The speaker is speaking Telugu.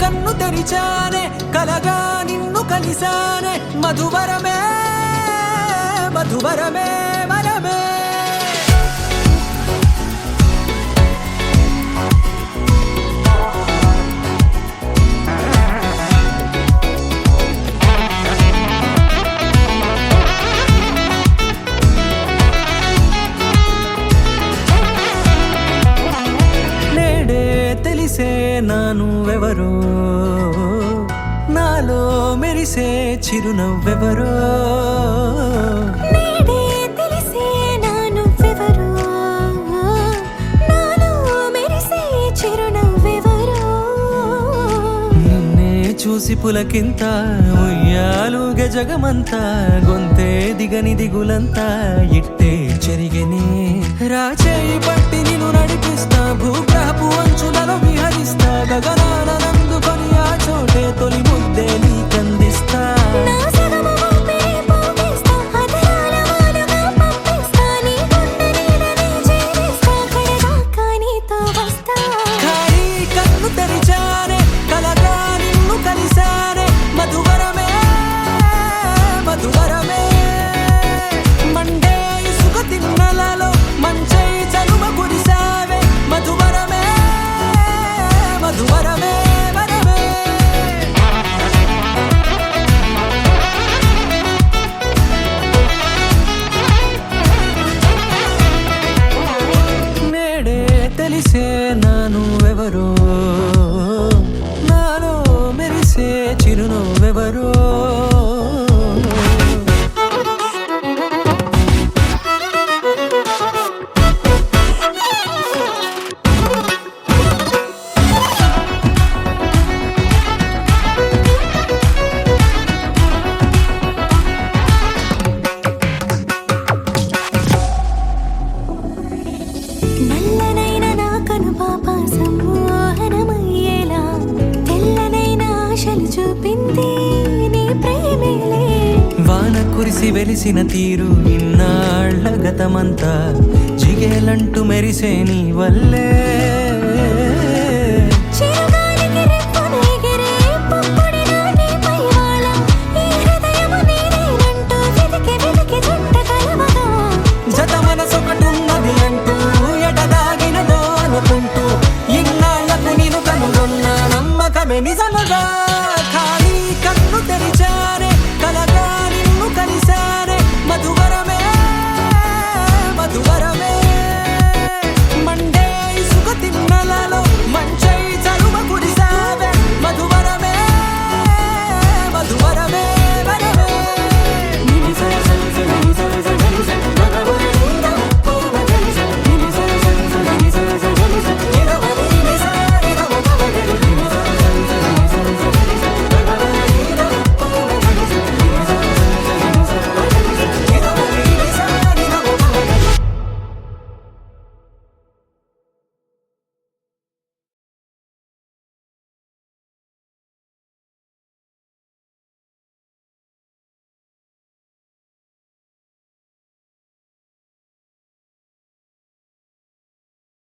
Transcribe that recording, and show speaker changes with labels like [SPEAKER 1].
[SPEAKER 1] కన్ను తెరిచానే కలగా నిన్ను కలిసానే మధువరమే మధువరమే వరమే నానువెవరో నాలో మెరిసే చిరునవ్వెవరో
[SPEAKER 2] నేడే తెలిసే నానువెవరో నాలో మెరిసే చిరునవ్వెవరో
[SPEAKER 1] నిన్నే చూసి పులకింత ఉయ్యాలుగ జగమంతా గొంతే దిగని దిగులంతా ఇట్టే చెరిగనే రాచేయి పట్టి నిన్ను నడిపిస్తా భూగ్రహపు అంచులలో విహరిస్తా గగనాన నందుకొని ఆ చోటే తొలి ముద్దే నీకందిస్తా
[SPEAKER 2] నా సగము ఊపిరి పోగిస్తా అదరాల వాలుగా పంపిస్తా నీ గుండె నీడనే చేరిస్తా కడదాకా నీతో వస్తా
[SPEAKER 1] ఖాళీ కన్ను తెరిచానే కలగా నిన్ను కలిసానే మధువరమే మధువరమే మండే ఇసుక తిన్నలలో మంచై చలువ కురిసావే మధువరమే మధువరమే వరమే నేడే తెలిసే నానువెవరో నాలో మెరిసే చిరునవ్వెవరో
[SPEAKER 2] నల్లనైన నా కనుపాప సమ్మోహనమయ్యేలా తెల్లనైన ఆశలు చూపింది నీ ప్రేమేలే
[SPEAKER 1] వాన కురిసి వెలిసిన తీరు ఇన్నాళ్ల గతమంతా జిగేలంటూ మెరిసే నీ వల్లే